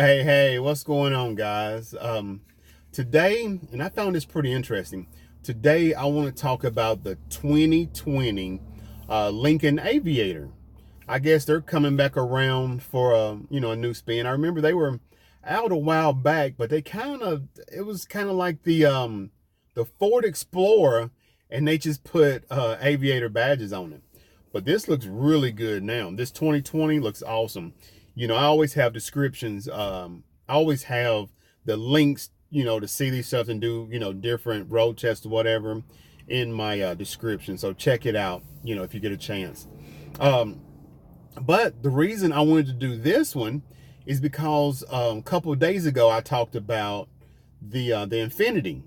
Hey, what's going on, guys? Today, and I found this pretty interesting. Today, I want to talk about the 2020 Lincoln Aviator. I guess they're coming back around for a new spin. I remember they were out a while back, but it was kind of like the Ford Explorer, and they just put Aviator badges on it. But this looks really good now. This 2020 looks awesome. I always have descriptions. I always have the links, to see these stuff and do, different road tests or whatever in my description. So check it out, if you get a chance. Um, but the reason I wanted to do this one is because a couple of days ago I talked about the Infinity.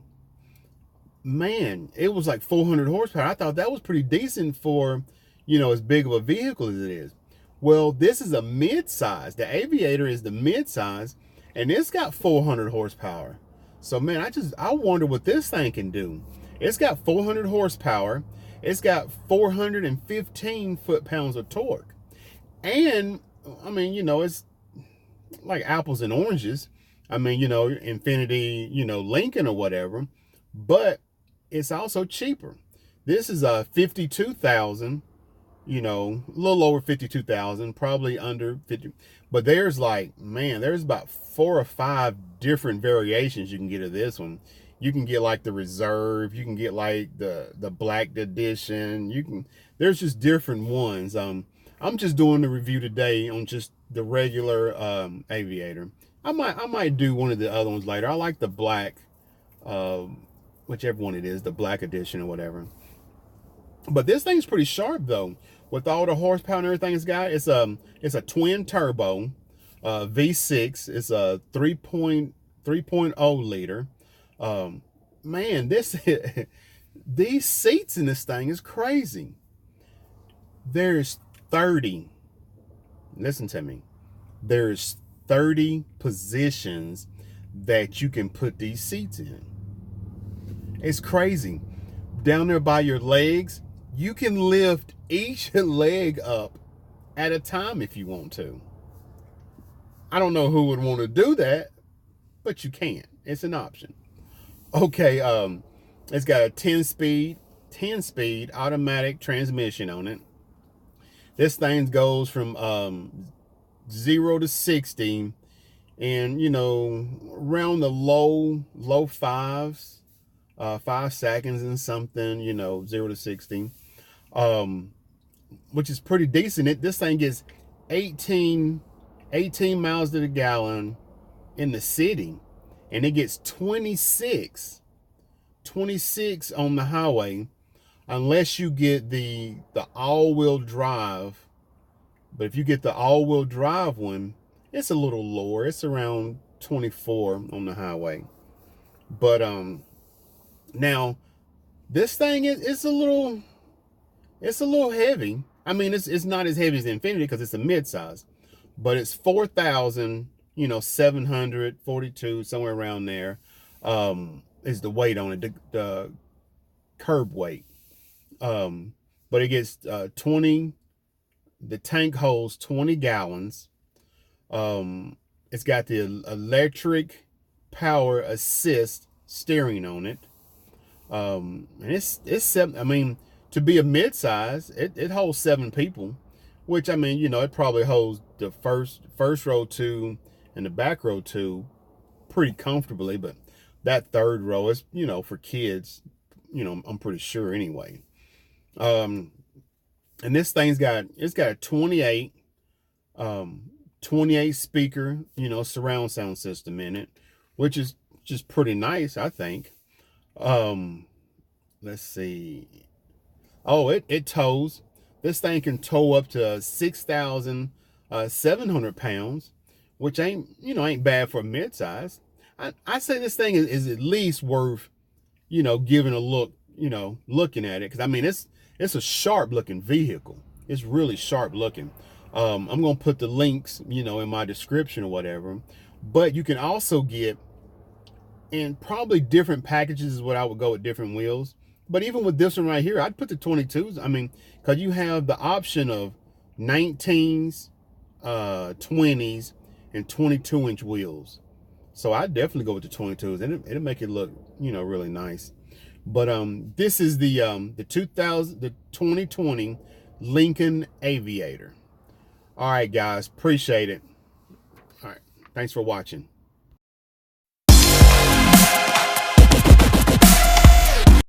Man, it was like 400 horsepower. I thought that was pretty decent for, as big of a vehicle as it is. Well, this is a mid-size. The Aviator is the mid-size, and it's got 400 horsepower. So, man, I wonder what this thing can do. It's got 400 horsepower. It's got 415 foot-pounds of torque. And, I mean, it's like apples and oranges. I mean, Infinity, Lincoln or whatever. But it's also cheaper. This is a 52,000, a little over 52,000, probably under 50. But there's there's about 4 or 5 different variations you can get of this one. You can get like the reserve, you can get like the black edition. There's just different ones. I'm just doing the review today on just the regular Aviator. I might do one of the other ones later. I like the black, whichever one it is, the black edition or whatever. But this thing's pretty sharp though, with all the horsepower and everything it's got. It's a twin turbo, V6. It's a 3.0 liter. Man, this these seats in this thing is crazy. There's 30. Listen to me. There's 30 positions that you can put these seats in. It's crazy. Down there by your legs, you can lift each leg up at a time if you want to. I don't know who would want to do that, but you can. It's an option. Okay, it's got a 10 speed automatic transmission on it. This thing goes from 0 to 60 and around the low fives, 5 seconds and something, 0 to 60, which is pretty decent. This thing gets 18 miles to the gallon in the city, and it gets 26 on the highway, unless you get the all-wheel drive. But if you get the all-wheel drive one, it's a little lower. It's around 24 on the highway. But now this thing it's a little heavy. I mean, it's not as heavy as the Infinity because it's a mid-size, but it's 4,000, 742, somewhere around there, is the weight on it, the curb weight. But it gets 20. The tank holds 20 gallons. It's got the electric power assist steering on it. And it's 7. I mean, to be a mid-size, it holds 7 people, which, I mean, it probably holds the first row 2 and the back row 2 pretty comfortably. But that third row is, for kids, I'm pretty sure anyway. And this thing's got a 28 speaker, surround sound system in it, which is just pretty nice, I think. Let's see. Oh, it tows. This thing can tow up to 6,700 pounds, which ain't bad for a mid-size. I say this thing is at least worth, giving a look, looking at it. Because, I mean, it's a sharp looking vehicle. It's really sharp looking. I'm going to put the links, in my description or whatever. But you can also get, and probably different packages is what I would go with, different wheels. But even with this one right here, I'd put the 22s. I mean, because you have the option of 19s, 20s, and 22-inch wheels. So I'd definitely go with the 22s, and it'll make it look, really nice. But this is the 2020 Lincoln Aviator. All right, guys, appreciate it. All right, thanks for watching.